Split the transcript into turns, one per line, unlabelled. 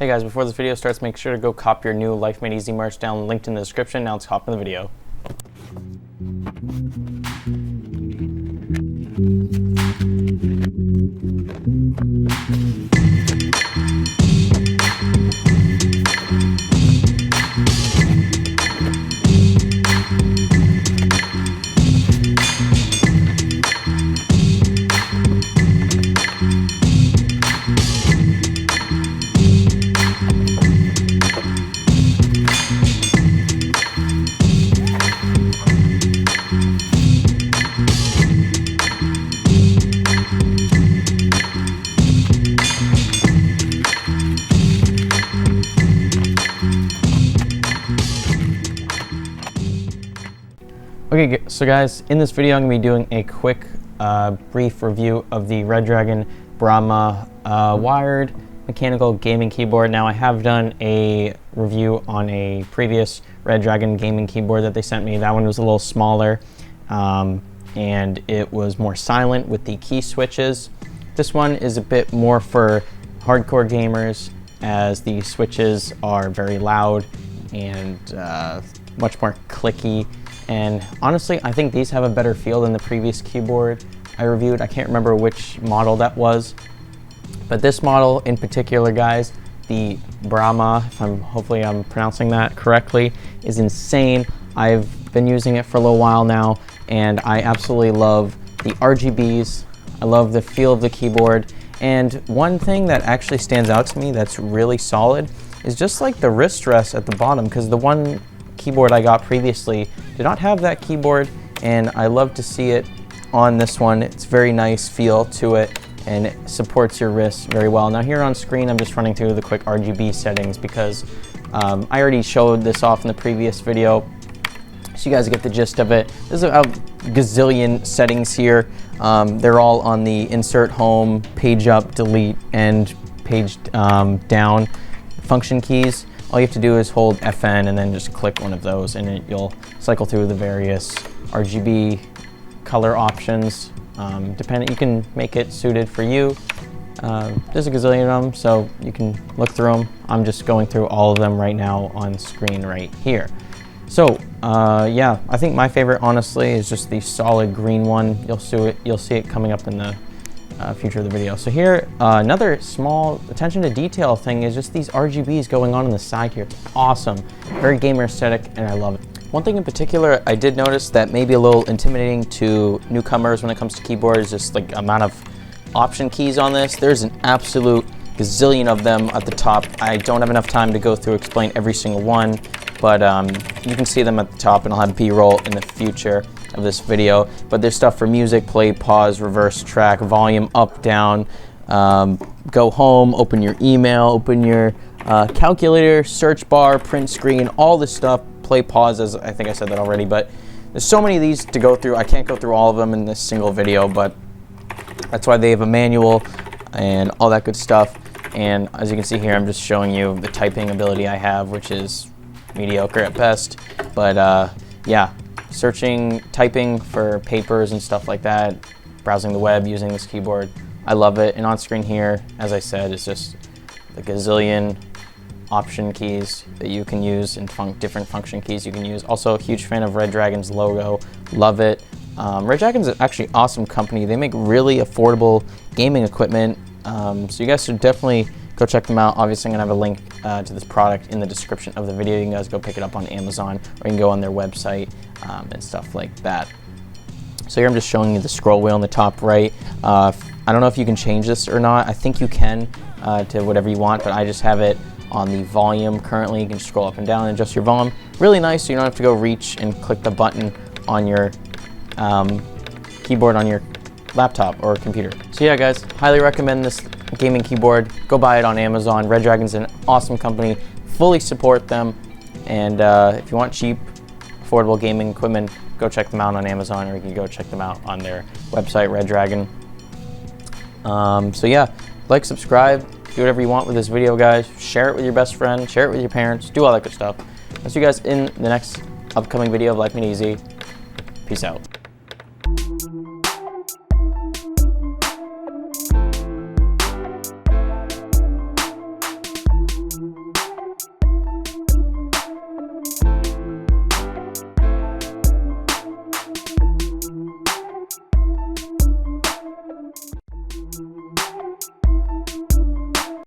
Hey guys, before this video starts, make sure to go cop your new Life Made Easy merch down linked in the description. Now let's hop in the video. Okay, so guys, in this video I'm going to be doing a quick, brief review of the Redragon Brahma wired mechanical gaming keyboard. Now, I have done a review on a previous Redragon gaming keyboard that they sent me. That one was a little smaller, and it was more silent with the key switches. This one is a bit more for hardcore gamers, as the switches are very loud and much more clicky. And honestly, I think these have a better feel than the previous keyboard I reviewed. I can't remember which model that was, but this model in particular, guys, the Brahma, hopefully I'm pronouncing that correctly, is insane. I've been using it for a little while now, and I absolutely love the RGBs. I love the feel of the keyboard. And one thing that actually stands out to me that's really solid is just like the wrist rest at the bottom, because the one keyboard I got previously did not have that keyboard, and I love to see it on this one. It's very nice feel to it, and it supports your wrist very well. Now here on screen I'm just running through the quick RGB settings because I already showed this off in the previous video, so you guys get the gist of it. There's a gazillion settings here. They're all on the insert, home, page up, delete, and page down function keys. All you have to do is hold FN and then just click one of those, and you'll cycle through the various RGB color options. You can make it suited for you. There's a gazillion of them, so you can look through them. I'm just going through all of them right now on screen right here. So yeah, I think my favorite, honestly, is just the solid green one. You'll see it coming up in the future of the video. So here, another small attention to detail thing is just these RGBs going on the side here. It's awesome, very gamer aesthetic, and I love it. One thing in particular I did notice that may be a little intimidating to newcomers when it comes to keyboard is just like amount of option keys on this. There's an absolute gazillion of them at the top. I don't have enough time to go through explain every single one, but you can see them at the top, and I'll have B-roll in the future of this video. But there's stuff for music, play, pause, reverse track, volume, up, down, go home, open your email, open your calculator, search bar, print screen, all this stuff, play, pause, as I think I said that already, but there's so many of these to go through. I can't go through all of them in this single video, but that's why they have a manual and all that good stuff. And as you can see here, I'm just showing you the typing ability I have, which is mediocre at best, but yeah, typing for papers and stuff like that, browsing the web using this keyboard, I love it. And on screen here, as I said, it's just the gazillion option keys that you can use and different function keys you can use. Also, a huge fan of Redragon's logo, love it. Redragon's actually an awesome company. They make really affordable gaming equipment, so you guys should definitely go check them out. Obviously, I'm gonna have a link to this product in the description of the video. You can guys go pick it up on Amazon, or you can go on their website and stuff like that. So here I'm just showing you the scroll wheel in the top right. I don't know if you can change this or not. I think you can to whatever you want, but I just have it on the volume currently. You can scroll up and down and adjust your volume. Really nice, so you don't have to go reach and click the button on your keyboard on your laptop or computer. So yeah, guys, highly recommend this gaming keyboard. Go buy it on Amazon. Redragon's an awesome company. Fully support them. And if you want cheap, affordable gaming equipment, go check them out on Amazon, or you can go check them out on their website, Redragon. So yeah, like, subscribe, do whatever you want with this video, guys. Share it with your best friend, share it with your parents, do all that good stuff. I'll see you guys in the next upcoming video of Life Made Easy. Peace out.